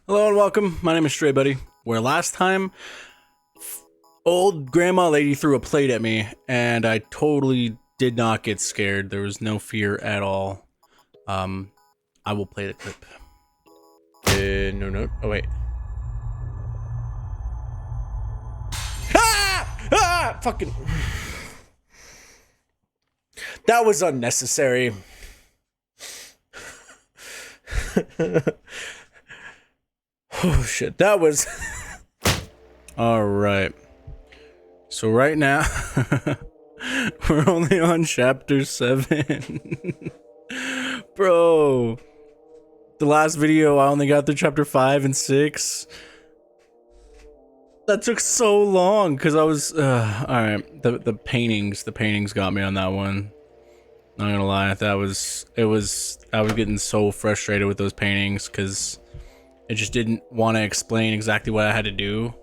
Hello and welcome. My name is Stray Buddy. Where last time, old grandma lady threw a plate at me, and I totally did not get scared. There was no fear at all. I will play the clip. No. Oh wait. Ah! Fucking. That was unnecessary. Oh shit, that was all right. So right now we're only on chapter 7. Bro, the last video I only got through chapter 5 and 6. That took so long because I was all right. The paintings got me on that one. Not gonna lie, I was getting so frustrated with those paintings because it just didn't want to explain exactly what I had to do.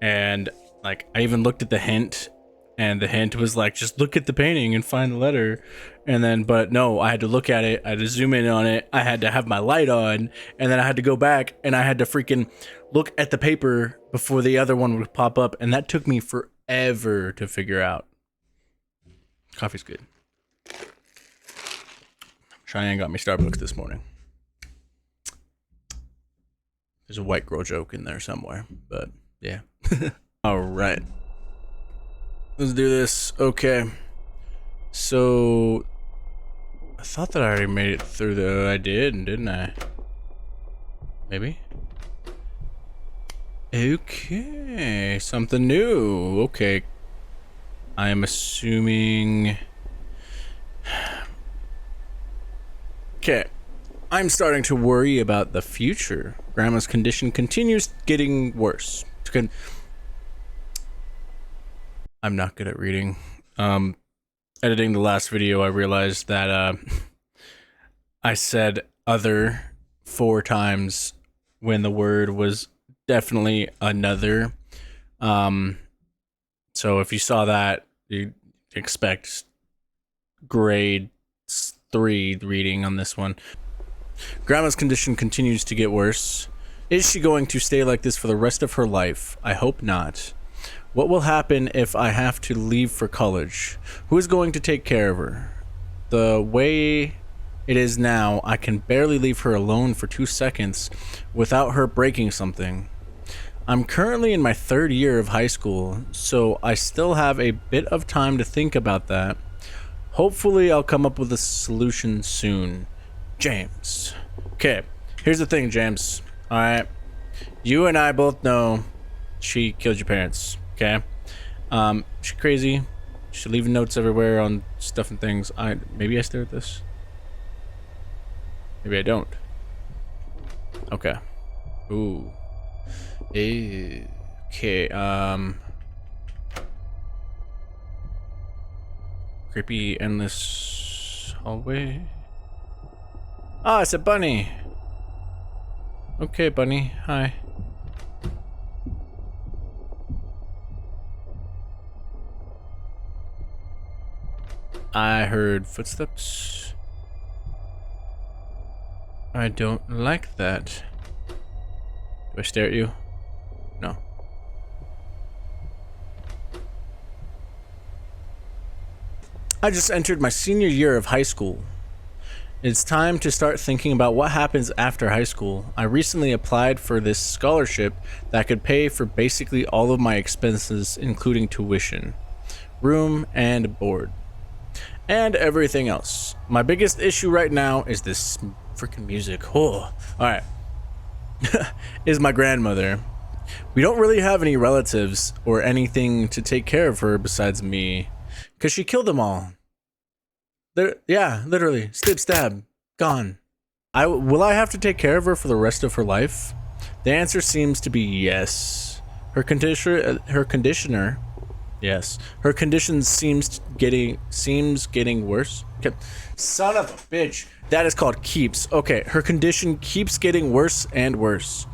And like, I even looked at the hint, and the hint was like, just look at the painting and find the letter. And then, but no, I had to look at it. I had to zoom in on it. I had to have my light on, and then I had to go back and I had to freaking look at the paper before the other one would pop up. And that took me forever to figure out. Coffee's good. Cheyenne got me Starbucks this morning. There's a white girl joke in there somewhere, but yeah. All right. Let's do this. Okay. So I thought that I already made it through I did, didn't I? Maybe. Okay. Something new. Okay. I am assuming. Okay. I'm starting to worry about the future. Grandma's condition continues getting worse. I'm not good at reading. Editing the last video, I realized that I said other 4 times when the word was definitely another. So if you saw that, you expect grade 3 reading on this one. Grandma's condition continues to get worse. Is she going to stay like this for the rest of her life? I hope not. What will happen if I have to leave for college? Who is going to take care of her? The way it is now, I can barely leave her alone for 2 seconds without her breaking something. I'm currently in my 3rd year of high school, so I still have a bit of time to think about that. Hopefully I'll come up with a solution soon. James. Okay, here's the thing, James. Alright. You and I both know she killed your parents, okay? She's crazy. She's leaving notes everywhere on stuff and things. Maybe I stare at this. Maybe I don't. Okay. Ooh. Okay, creepy endless hallway. Ah, it's a bunny. Okay, bunny. Hi. I heard footsteps. I don't like that. Do I stare at you? No. I just entered my senior year of high school. It's time to start thinking about what happens after high school. I recently applied for this scholarship that could pay for basically all of my expenses, including tuition, room, and board, and everything else. My biggest issue right now is this freaking music. Oh, alright. Is my grandmother. We don't really have any relatives or anything to take care of her besides me, because she killed them all. Yeah, literally. Stab. Gone. Will I have to take care of her for the rest of her life? The answer seems to be yes. Her conditioner. Yes. Her condition seems getting worse. Okay. Son of a bitch. That is called keeps. Okay, her condition keeps getting worse and worse.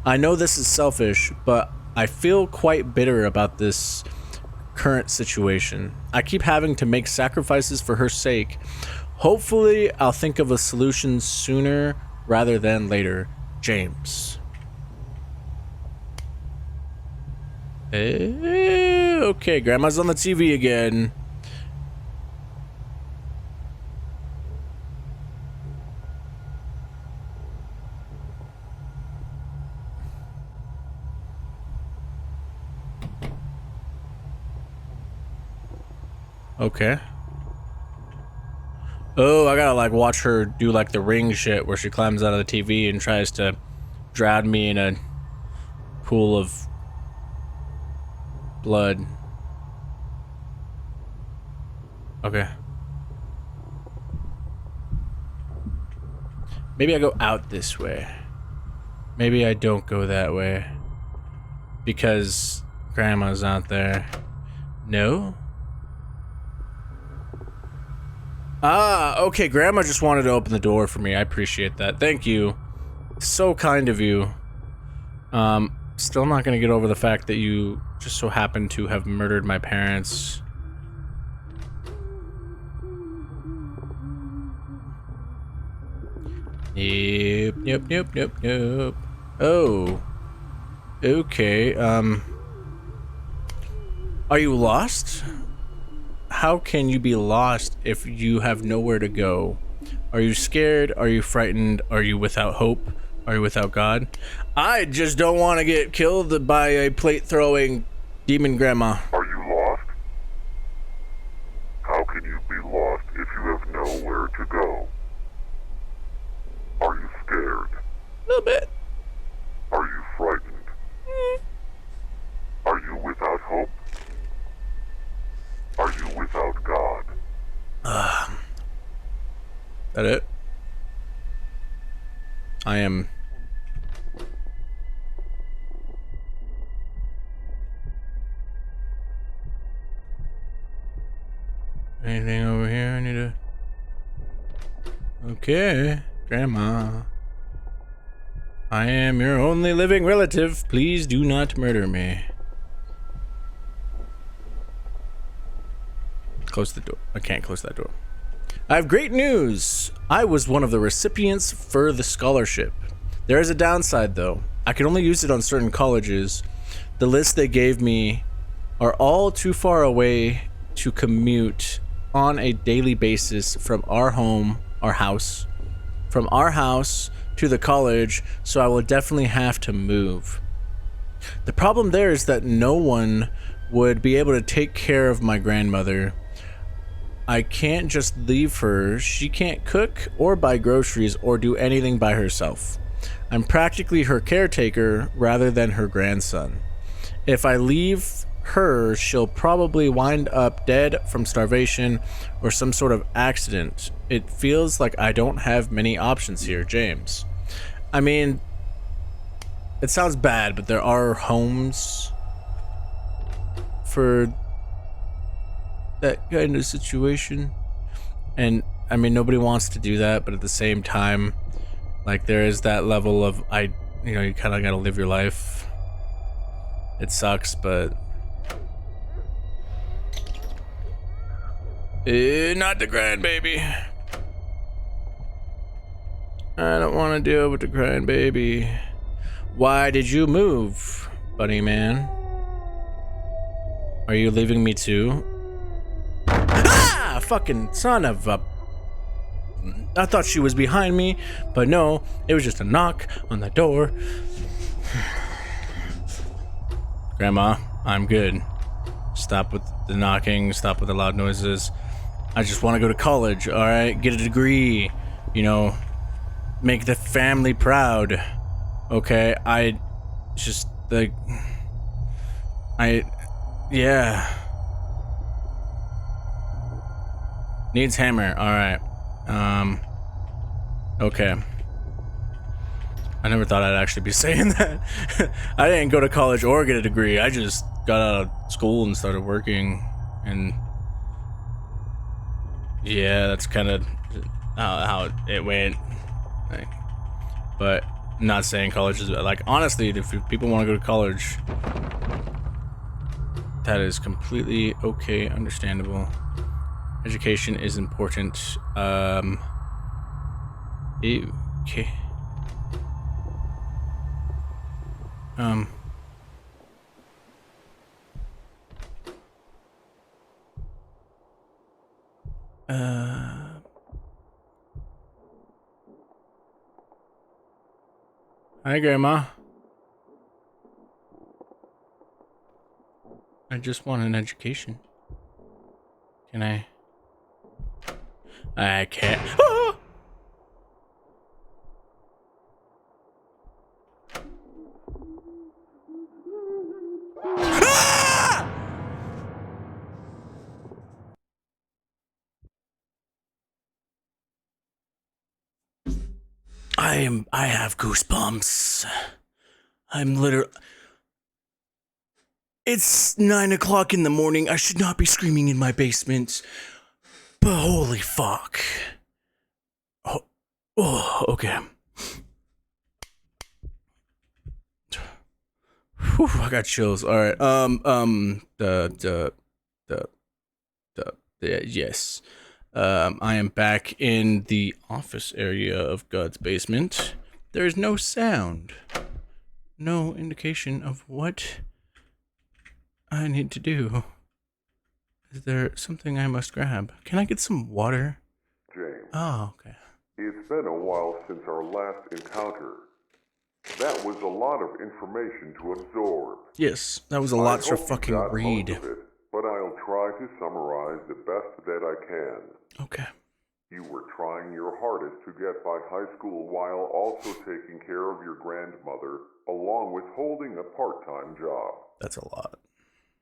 I know this is selfish, but I feel quite bitter about this current situation. I keep having to make sacrifices for her sake. Hopefully, I'll think of a solution sooner rather than later. James. Okay, Grandma's on the TV again. Okay. Oh, I gotta like watch her do like the ring shit where she climbs out of the TV and tries to drown me in a pool of blood. Okay. Maybe I go out this way. Maybe I don't go that way. Because Grandma's out there. No? Ah, okay, Grandma just wanted to open the door for me. I appreciate that. Thank you. So kind of you. Still not gonna get over the fact that you just so happen to have murdered my parents. Nope. Oh. Okay, are you lost? How can you be lost if you have nowhere to go? Are you scared? Are you frightened? Are you without hope? Are you without God? I just don't want to get killed by a plate-throwing demon grandma. Are you lost? How can you be lost if you have nowhere to go? Are you scared? A little bit. Are you frightened? Are you without hope? Are you without God? That it? I am... Anything over here I need to... Okay, Grandma. I am your only living relative. Please do not murder me. Close the door. I can't close that door. I have great news. I was one of the recipients for the scholarship. There is a downside though. I can only use it on certain colleges. The list they gave me are all too far away to commute on a daily basis from our house to the college, so I will definitely have to move. The problem there is that no one would be able to take care of my grandmother. I can't just leave her. She can't cook or buy groceries or do anything by herself. I'm practically her caretaker rather than her grandson. If I leave her, she'll probably wind up dead from starvation or some sort of accident. It feels like I don't have many options here, James. I mean, it sounds bad, but there are homes for that kind of situation. And I mean, nobody wants to do that, but at the same time, like, there is that level of, you know, you kind of gotta live your life. It sucks, but not the grandbaby. I don't want to deal with the grandbaby. Why did you move, buddy man? Are you leaving me too? Ah! Fucking son of a... I thought she was behind me, but no, it was just a knock on the door. Grandma, I'm good. Stop with the knocking, stop with the loud noises. I just want to go to college, alright? Get a degree, you know, make the family proud. Okay, yeah. Needs hammer, alright. Okay. I never thought I'd actually be saying that. I didn't go to college or get a degree. I just got out of school and started working, and yeah, that's kind of how it went. But I'm not saying college is like, honestly, if people want to go to college, that is completely okay, understandable. Education is important. Okay. Hi, Grandma. I just want an education. Can I? I can't. Ah! Ah! I have goosebumps. I'm literally. It's 9 o'clock in the morning. I should not be screaming in my basement. But holy fuck. Oh, okay. Whew, I got chills. All right. Yes. I am back in the office area of God's basement. There is no sound. No indication of what I need to do. Is there something I must grab? Can I get some water? James, Oh, okay. it's been a while since our last encounter. That was a lot of information to absorb. Yes, that was a lot to I hope you fucking got read. most of it, but I'll try to summarize the best that I can. Okay. You were trying your hardest to get by high school while also taking care of your grandmother, along with holding a part-time job. That's a lot.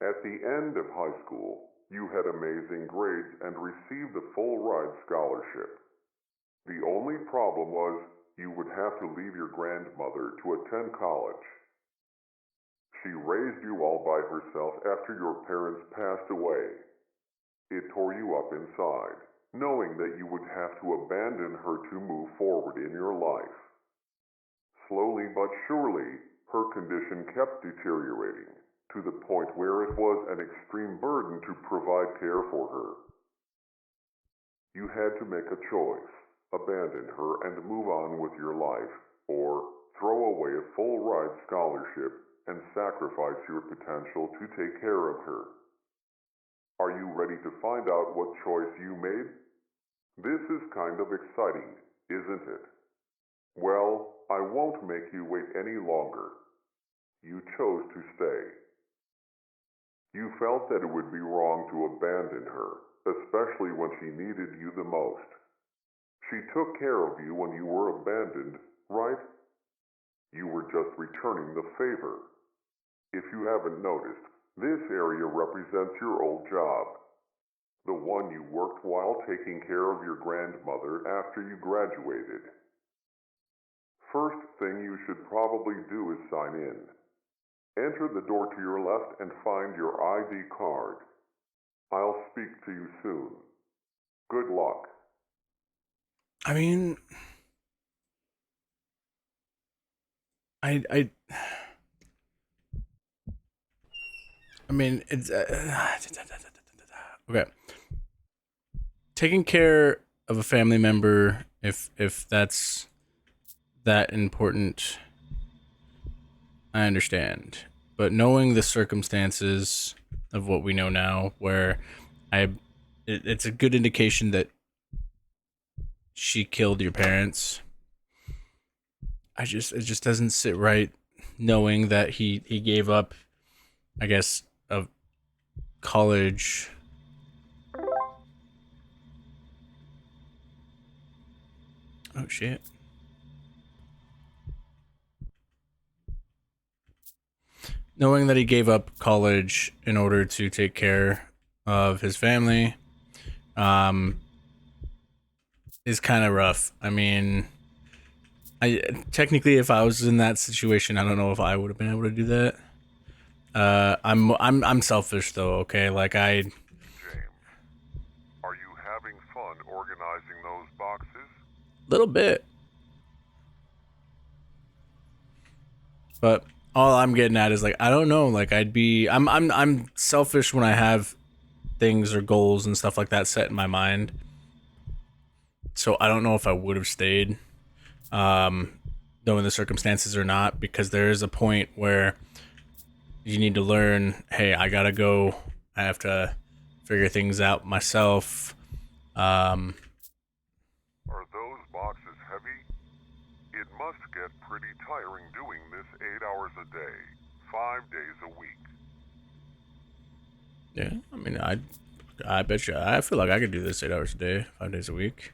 At the end of high school, you had amazing grades and received a full-ride scholarship. The only problem was you would have to leave your grandmother to attend college. She raised you all by herself after your parents passed away. It tore you up inside, knowing that you would have to abandon her to move forward in your life. Slowly but surely, her condition kept deteriorating, to the point where it was an extreme burden to provide care for her. You had to make a choice, abandon her and move on with your life, or throw away a full-ride scholarship and sacrifice your potential to take care of her. Are you ready to find out what choice you made? This is kind of exciting, isn't it? Well, I won't make you wait any longer. You chose to stay. You felt that it would be wrong to abandon her, especially when she needed you the most. She took care of you when you were abandoned, right? You were just returning the favor. If you haven't noticed, this area represents your old job. The one you worked while taking care of your grandmother after you graduated. First thing you should probably do is sign in. Enter the door to your left and find your ID card. I'll speak to you soon. Good luck. I mean, I mean, it's okay. Taking care of a family member, if that's that important, I understand. But knowing the circumstances of what we know now, where it's a good indication that she killed your parents. It just doesn't sit right, knowing that he gave up, I guess, of college. Oh shit. Knowing that he gave up college in order to take care of his family, is kind of rough. I mean, I technically, if I was in that situation, I don't know if I would have been able to do that. I'm selfish though. Okay, like James, are you having fun organizing those boxes? little bit, but all I'm getting at is like I don't know. Like I'm selfish when I have things or goals and stuff like that set in my mind. So I don't know if I would have stayed, knowing the circumstances or not, because there is a point where you need to learn, hey, I gotta go. I have to figure things out myself. Um, Are those boxes heavy? It must get pretty tiring doing this 8 hours a day, 5 days a week. yeah, I mean, I bet you, I feel like I could do this 8 hours a day, 5 days a week.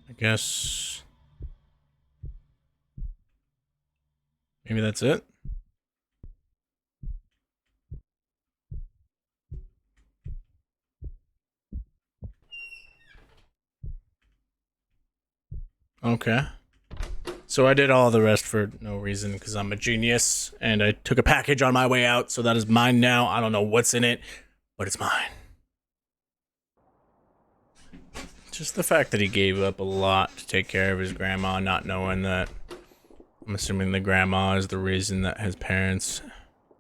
I guess maybe that's it. Okay. So I did all the rest for no reason because I'm a genius and I took a package on my way out, so that is mine now. I don't know what's in it, but it's mine. Just the fact that he gave up a lot to take care of his grandma, not knowing that. I'm assuming the grandma is the reason that his parents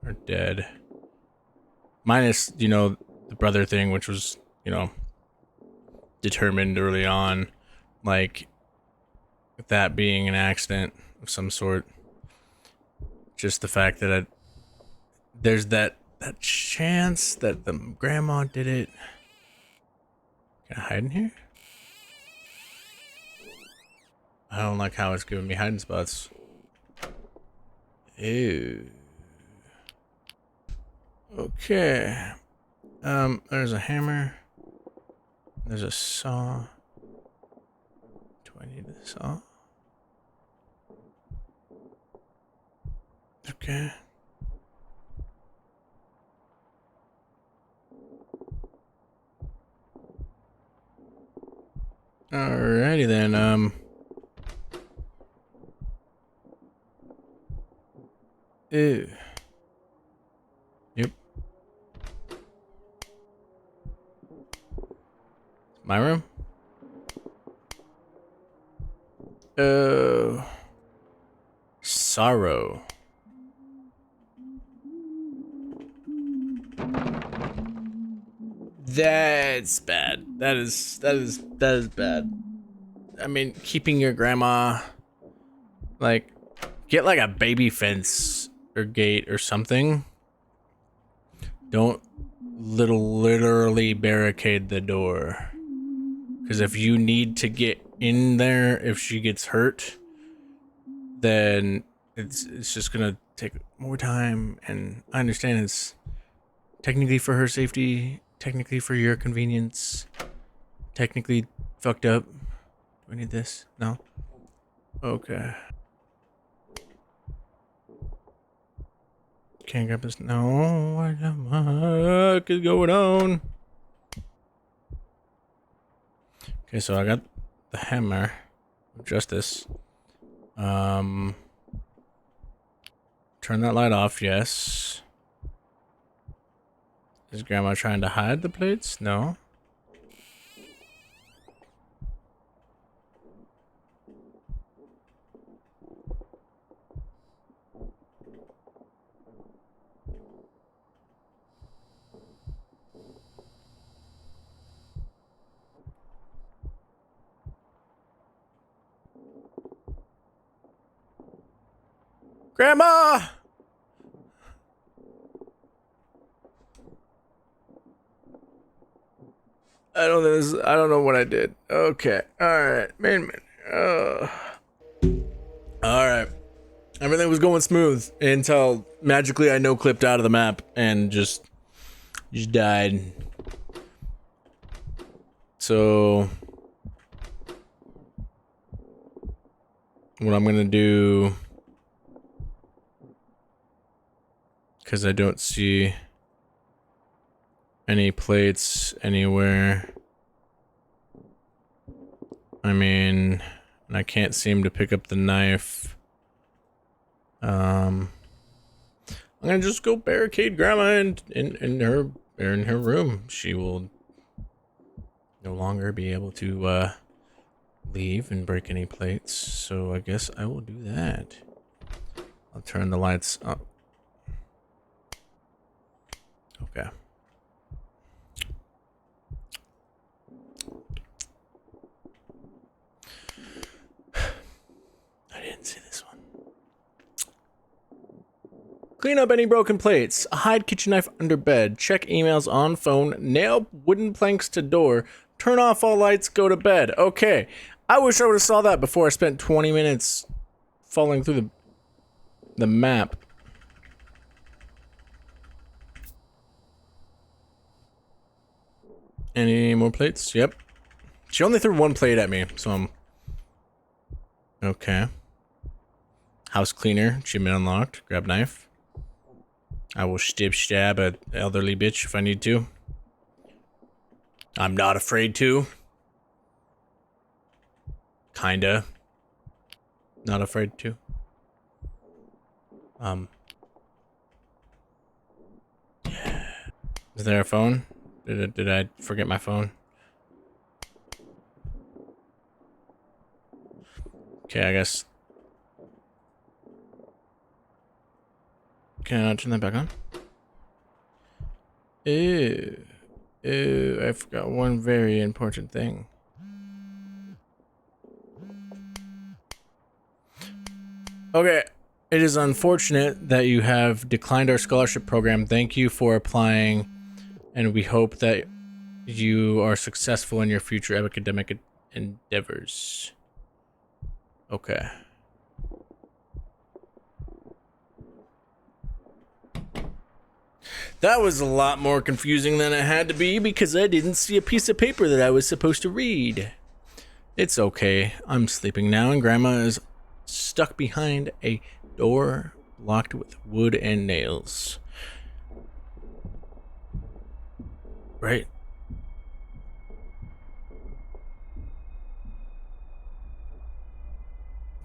are dead. Minus, the brother thing, which was, determined early on, like that being an accident of some sort. Just the fact that there's that chance that the grandma did it. Can I hide in here? I don't like how it's giving me hiding spots. Ew. Okay. There's a hammer. There's a saw. Do I need a saw? Okay. Alrighty then, ew. Yep. My room? Sorrow. That's bad. That is bad. I mean, keeping your grandma, like, get like a baby fence or gate or something. Don't literally barricade the door. Because if you need to get in there, if she gets hurt, then it's just gonna take more time. And I understand it's technically for her safety, technically for your convenience, technically fucked up. Do I need this? No? Okay. Can't grab this. No, what the fuck is going on? Okay, so I got the hammer of justice. Turn that light off, yes. Is grandma trying to hide the plates? No. Grandma! I don't know what I did. Okay. Alright. Man. Alright. Everything was going smooth until magically I no clipped out of the map and just died. So what I'm gonna do, because I don't see any plates anywhere. I mean, and I can't seem to pick up the knife. I'm gonna just go barricade grandma in her room. She will no longer be able to leave and break any plates. So I guess I will do that. I'll turn the lights up. Okay. Clean up any broken plates. Hide kitchen knife under bed. Check emails on phone. Nail wooden planks to door. Turn off all lights. Go to bed. Okay. I wish I would have saw that before I spent 20 minutes falling through the map. Any more plates? Yep. She only threw one plate at me, so I'm... Okay. House cleaner. Achievement unlocked. Grab knife. I will stab an elderly bitch if I need to. I'm not afraid to. Kinda. Not afraid to. Is there a phone? Did I forget my phone? Okay, I guess. Can I turn that back on? Ew. Ew, I forgot one very important thing. Okay, it is unfortunate that you have declined our scholarship program. Thank you for applying, and we hope that you are successful in your future academic endeavors. Okay. That was a lot more confusing than it had to be because I didn't see a piece of paper that I was supposed to read. It's okay. I'm sleeping now, and Grandma is stuck behind a door locked with wood and nails. Right.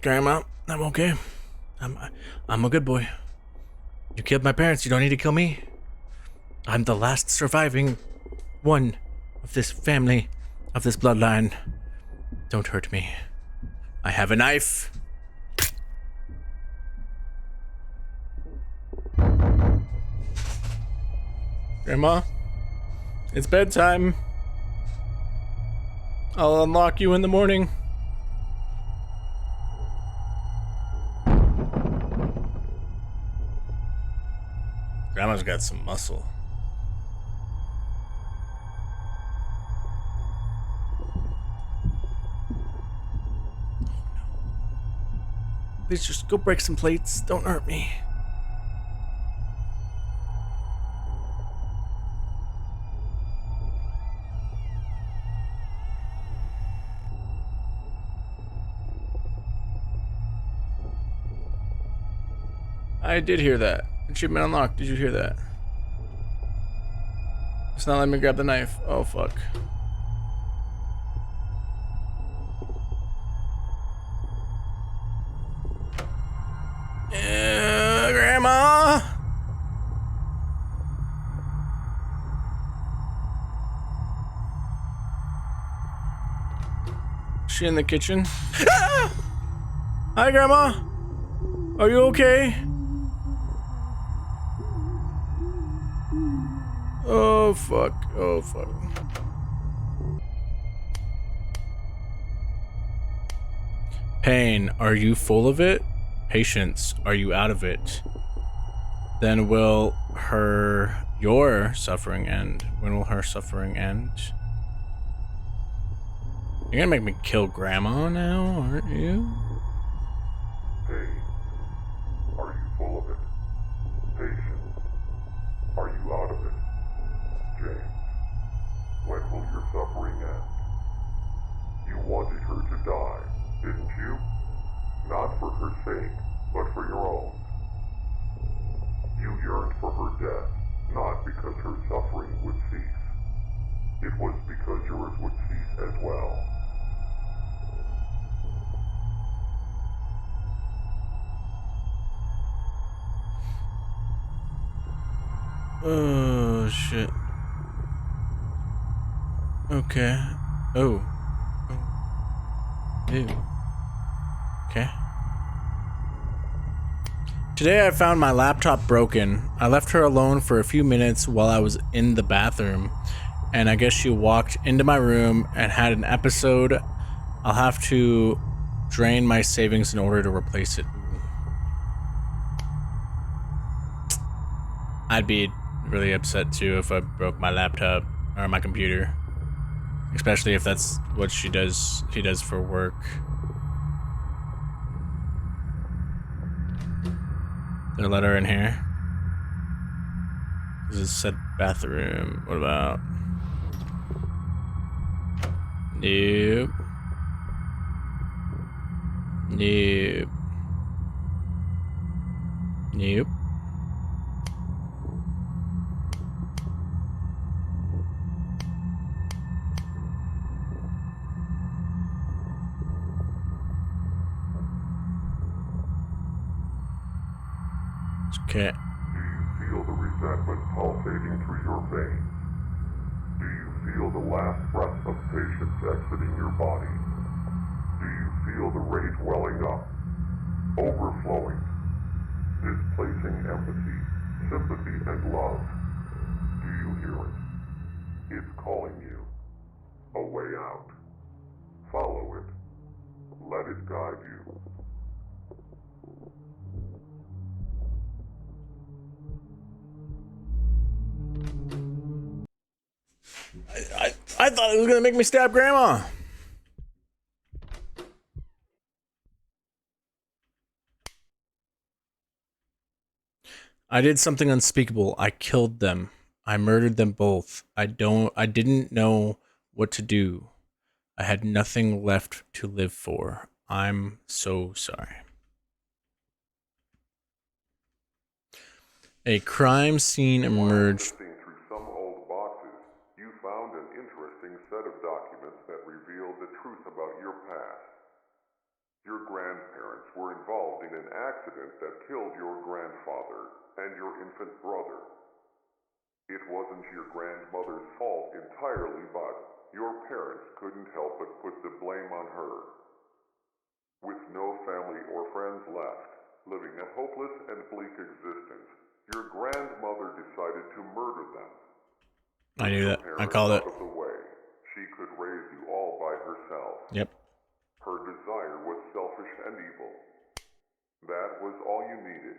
Grandma, I'm okay. I'm a good boy. You killed my parents, you don't need to kill me. I'm the last surviving one of this family, of this bloodline. Don't hurt me. I have a knife. Grandma, it's bedtime. I'll unlock you in the morning. Grandma's got some muscle. Please just go break some plates. Don't hurt me. I did hear that. Achievement unlocked. Did you hear that? It's not letting me grab the knife. Oh, fuck. Grandma! Is she in the kitchen? Ah! Hi, Grandma! Are you okay? Oh, fuck. Oh, fuck. Pain, are you full of it? Patience, are you out of it? Then will your suffering end? When will her suffering end? You're gonna make me kill Grandma now, aren't you? Pain, are you full of it? Patience, are you out of it? James, when will your suffering end? You wanted her to die, didn't you? Not for her sake, but for your own. You yearned for her death, not because her suffering would cease. It was because yours would cease as well. Oh, shit. Okay. Oh. Ew. Okay. Today I found my laptop broken. I left her alone for a few minutes while I was in the bathroom, and I guess she walked into my room and had an episode. I'll have to drain my savings in order to replace it. I'd be really upset too if I broke my laptop or my computer. Especially if that's what he does for work. Did I let her in here? This is said bathroom. What about? Nope. Nope. Nope. Okay. Do you feel the resentment pulsating through your veins? Do you feel the last breath of patience exiting your body? Do you feel the rage welling up, overflowing, displacing empathy, sympathy, and love? Do you hear it? It's calling you. A way out. Follow it. Let it guide you. I thought it was gonna make me stab Grandma. I did something unspeakable. I killed them. I murdered them both. I didn't know what to do. I had nothing left to live for. I'm so sorry. A crime scene emerged. While sifting through some old boxes, you found an interesting set of documents that revealed the truth about your past. Your grandparents were involved in an accident that killed your grandfather and your infant brother. It wasn't your grandmother's fault entirely, but your parents couldn't help but put the blame on her. With no family or friends left, living a hopeless and bleak existence, your grandmother decided to murder them. I knew that. I called it. Out of the way, she could raise you all by herself. Yep. Her desire was selfish and evil. That was all you needed.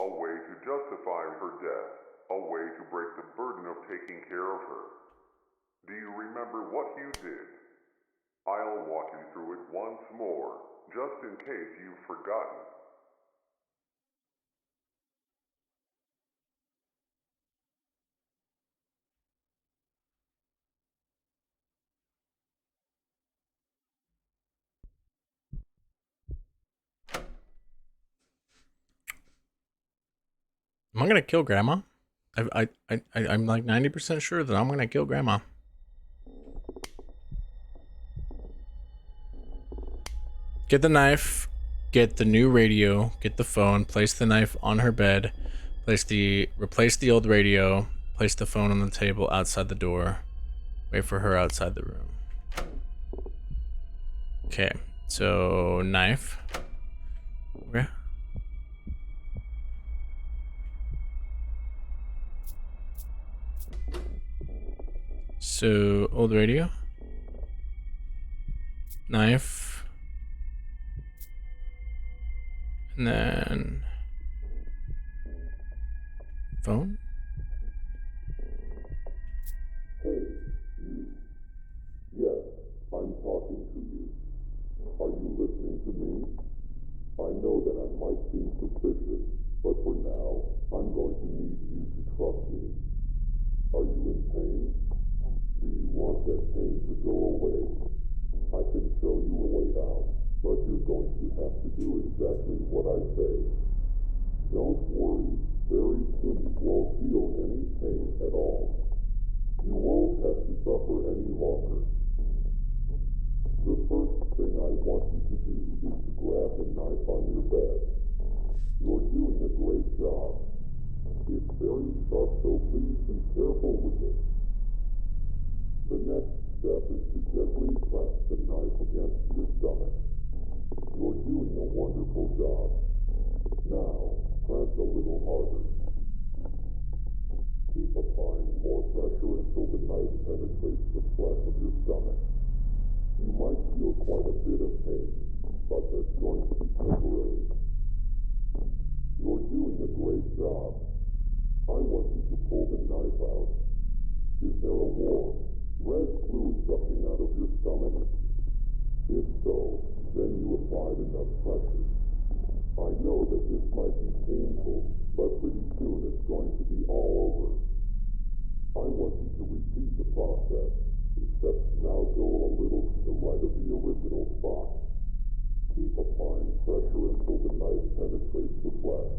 A way to justify her death. A way to break the burden of taking care of her. Do you remember what you did? I'll walk you through it once more, just in case you've forgotten. Am I gonna kill Grandma? I'm like 90% sure that I'm gonna kill Grandma. Get the knife, get the new radio, get the phone, place the knife on her bed, replace the old radio, place the phone on the table outside the door, wait for her outside the room. Okay, so knife. Okay. So old radio, knife, and then phone. Hey, you. Yes, I'm talking to you. Are you listening to me? I know that I might seem suspicious, but for now, I'm going to need you to trust me. Are you in pain? Do you want that pain to go away? I can show you a way out, but you're going to have to do exactly what I say. Don't worry, very soon you won't feel any pain at all. You won't have to suffer any longer. The first thing I want you to do is to grab the knife on your bed. You're doing a great job. It's very sharp, so please be careful with it. The next step is to gently press the knife against your stomach. You're doing a wonderful job. Now, press a little harder. Keep applying more pressure until the knife penetrates the flesh of your stomach. You might feel quite a bit of pain, but that's going to be temporary. You're doing a great job. I want you to pull the knife out. Is there a war? Red fluid gushing out of your stomach? If so, then you applied enough pressure. I know that this might be painful, but pretty soon it's going to be all over. I want you to repeat the process, except now go a little to the right of the original spot. Keep applying pressure until the knife penetrates the flesh.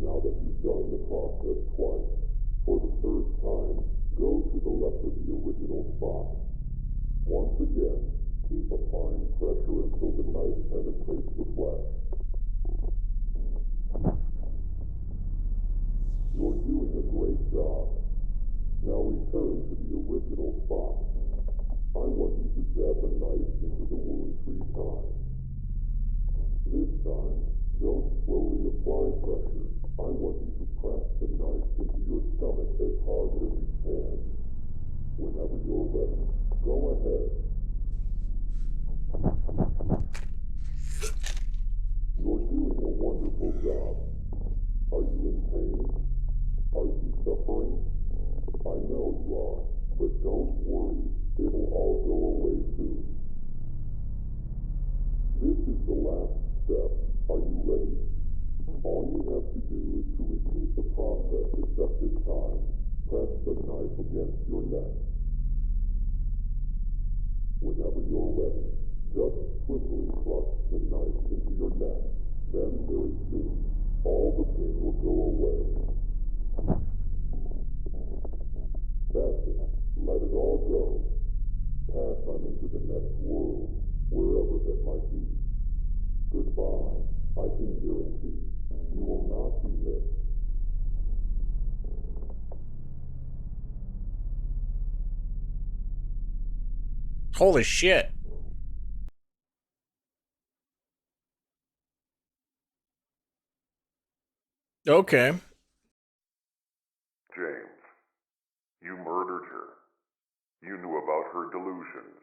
Now that you've done the process twice, for the third time, go to the left of the original spot. Once again, keep applying pressure until the knife penetrates the flesh. You're doing a great job. Now return to the original spot. I want you to jab the knife into the wound 3 times. This time, don't slowly apply pressure. I want you to press the knife into your stomach as hard as you can. Whenever you're ready, go ahead. You're doing a wonderful job. Are you in pain? Are you suffering? I know you are, but don't worry. It'll all go away soon. This is the last step. Are you ready? All you have to do is to repeat the process, except this time, press the knife against your neck. Whenever you're ready, just swiftly thrust the knife into your neck. Then very soon, all the pain will go away. That's it. Let it all go. Pass on into the next world, wherever that might be. Goodbye. I can guarantee you will not be missed. Holy shit. Okay. James, you murdered her. You knew about her delusions.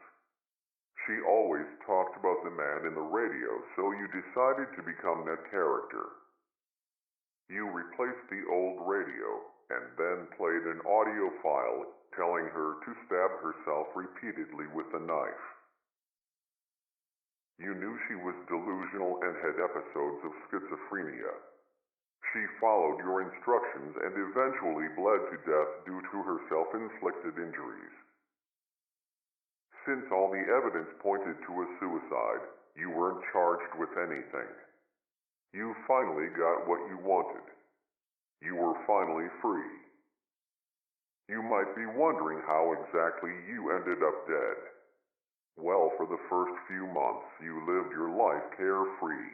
She always talked about the man in the radio, so you decided to become that character. You replaced the old radio and then played an audio file telling her to stab herself repeatedly with a knife. You knew she was delusional and had episodes of schizophrenia. She followed your instructions and eventually bled to death due to her self-inflicted injuries. Since all the evidence pointed to a suicide, you weren't charged with anything. You finally got what you wanted. You were finally free. You might be wondering how exactly you ended up dead. Well, for the first few months, you lived your life carefree.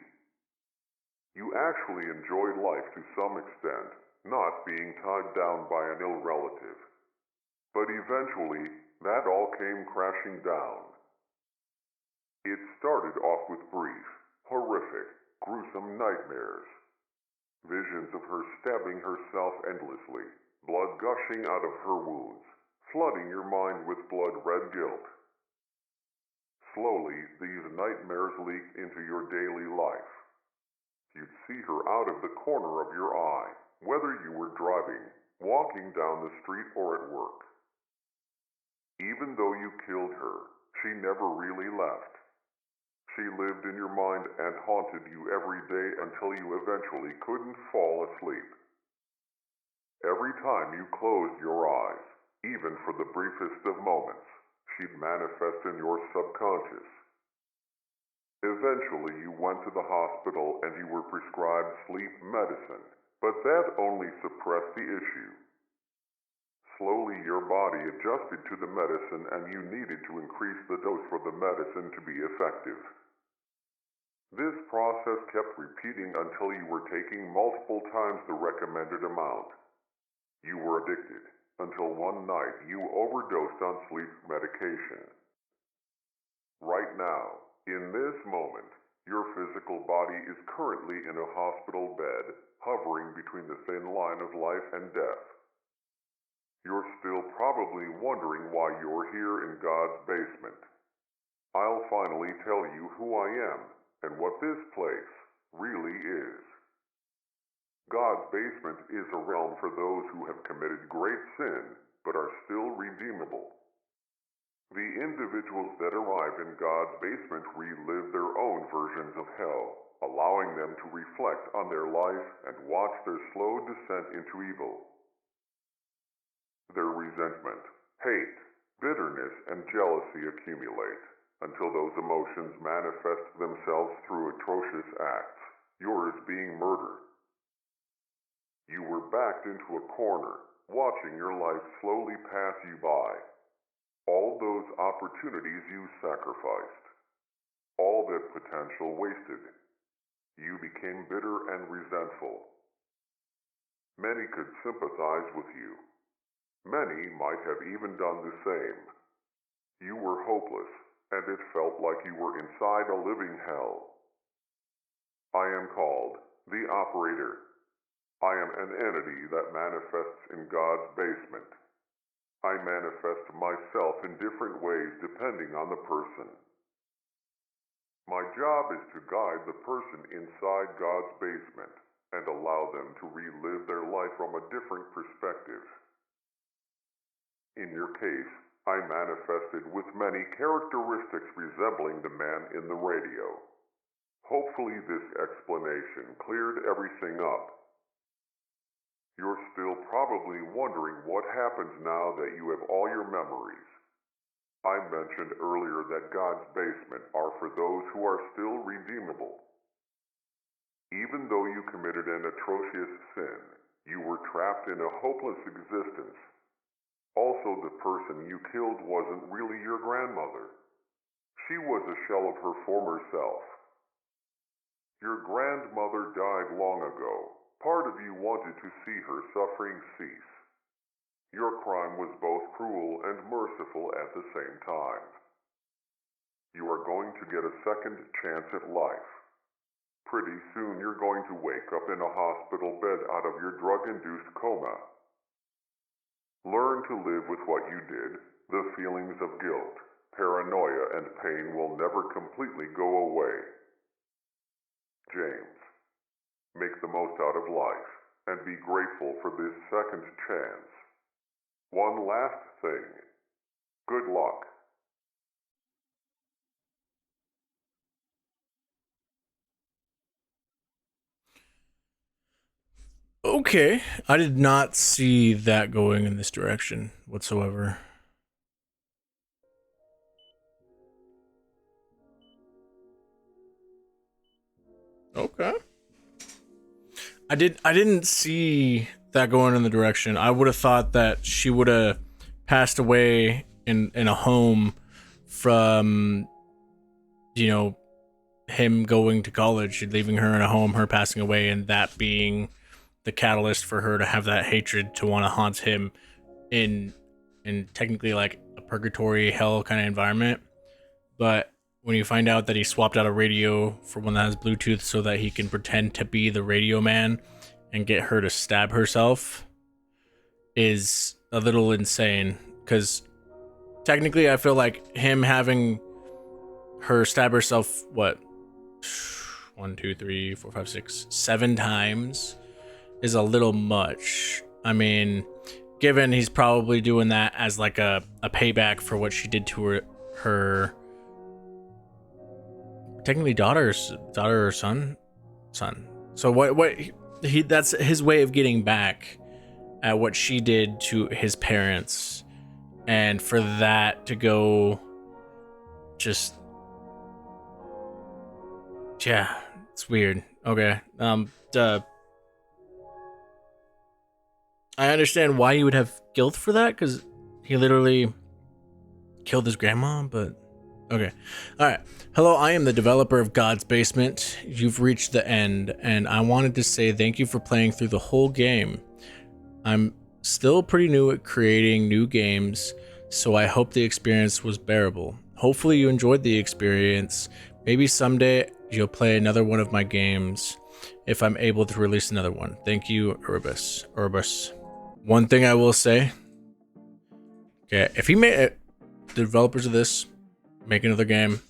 You actually enjoyed life to some extent, not being tied down by an ill relative. But eventually, that all came crashing down. It started off with brief, horrific, gruesome nightmares. Visions of her stabbing herself endlessly, blood gushing out of her wounds, flooding your mind with blood-red guilt. Slowly, these nightmares leaked into your daily life. You'd see her out of the corner of your eye, whether you were driving, walking down the street, or at work. Even though you killed her, she never really left. She lived in your mind and haunted you every day until you eventually couldn't fall asleep. Every time you closed your eyes, even for the briefest of moments, she'd manifest in your subconscious. Eventually you went to the hospital and you were prescribed sleep medicine, but that only suppressed the issue. Slowly your body adjusted to the medicine and you needed to increase the dose for the medicine to be effective. This process kept repeating until you were taking multiple times the recommended amount. You were addicted, until one night you overdosed on sleep medication. Right now, in this moment, your physical body is currently in a hospital bed, hovering between the thin line of life and death. You're still probably wondering why you're here in God's basement. I'll finally tell you who I am and what this place really is. God's basement is a realm for those who have committed great sin but are still redeemable. The individuals that arrive in God's basement relive their own versions of hell, allowing them to reflect on their life and watch their slow descent into evil. Their resentment, hate, bitterness, and jealousy accumulate until those emotions manifest themselves through atrocious acts, yours being murder. You were backed into a corner, watching your life slowly pass you by. All those opportunities you sacrificed. All that potential wasted. You became bitter and resentful. Many could sympathize with you. Many might have even done the same. You were hopeless, and it felt like you were inside a living hell. I am called the Operator. I am an entity that manifests in God's basement. I manifest myself in different ways depending on the person. My job is to guide the person inside God's basement and allow them to relive their life from a different perspective. In your case, I manifested with many characteristics resembling the man in the radio. Hopefully this explanation cleared everything up. You're still probably wondering what happens now that you have all your memories. I mentioned earlier that God's basement are for those who are still redeemable. Even though you committed an atrocious sin, you were trapped in a hopeless existence. Also, the person you killed wasn't really your grandmother. She was a shell of her former self. Your grandmother died long ago. Part of you wanted to see her suffering cease. Your crime was both cruel and merciful at the same time. You are going to get a second chance at life. Pretty soon you're going to wake up in a hospital bed out of your drug-induced coma. Learn to live with what you did. The feelings of guilt, paranoia, and pain will never completely go away. James. Make the most out of life, and be grateful for this second chance. One last thing. Good luck. Okay, I did not see that going in this direction whatsoever. Okay. I didn't see that going in the direction. I would have thought that she would have passed away in a home from, you know, him going to college, leaving her in a home, her passing away, and that being the catalyst for her to have that hatred to want to haunt him in technically like a purgatory hell kind of environment. But when you find out that he swapped out a radio for one that has Bluetooth so that he can pretend to be the radio man and get her to stab herself is a little insane. Because technically, I feel like him having her stab herself, what, 1, 2, 3, 4, 5, 6, 7 times is a little much. I mean, given he's probably doing that as like a payback for what she did to her technically daughter or son. So what he that's his way of getting back at what she did to his parents, and for that to go just, yeah, it's weird. Okay. I understand why you would have guilt for that, because he literally killed his grandma, but okay. All right. Hello, I am the developer of God's Basement. You've reached the end, and I wanted to say thank you for playing through the whole game. I'm still pretty new at creating new games, so I hope the experience was bearable. Hopefully you enjoyed the experience. Maybe someday you'll play another one of my games if I'm able to release another one. Thank you, Urbus. One thing I will say, okay, if he made the developers of this make another game,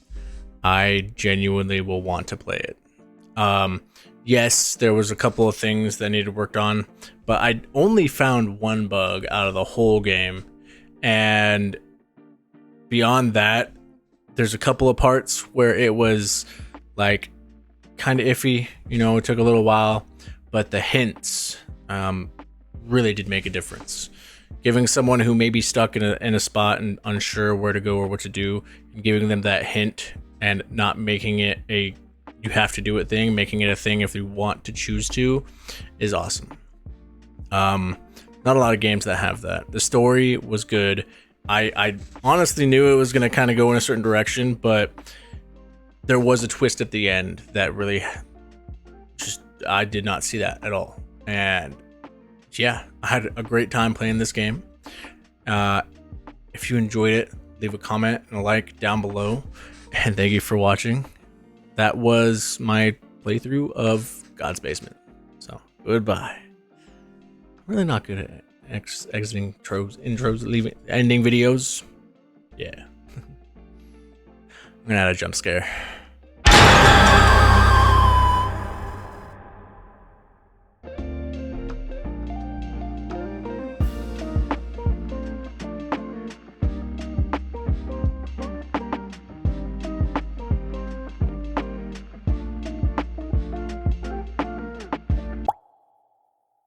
I genuinely will want to play it. Yes, there was a couple of things that needed worked on, but I only found one bug out of the whole game. And beyond that, there's a couple of parts where it was like kind of iffy, it took a little while, but the hints really did make a difference. Giving someone who may be stuck in a spot and unsure where to go or what to do, and giving them that hint and not making it a you have to do it thing, making it a thing if you want to choose to, is awesome. Not a lot of games that have that. The story was good. I honestly knew it was going to kind of go in a certain direction, but there was a twist at the end that really I did not see that at all. And yeah, I had a great time playing this game. If you enjoyed it, leave a comment and a like down below. And thank you for watching. That was my playthrough of God's Basement. So, goodbye. I'm really not good at exiting intros, ending videos. Yeah. I'm gonna add a jump scare.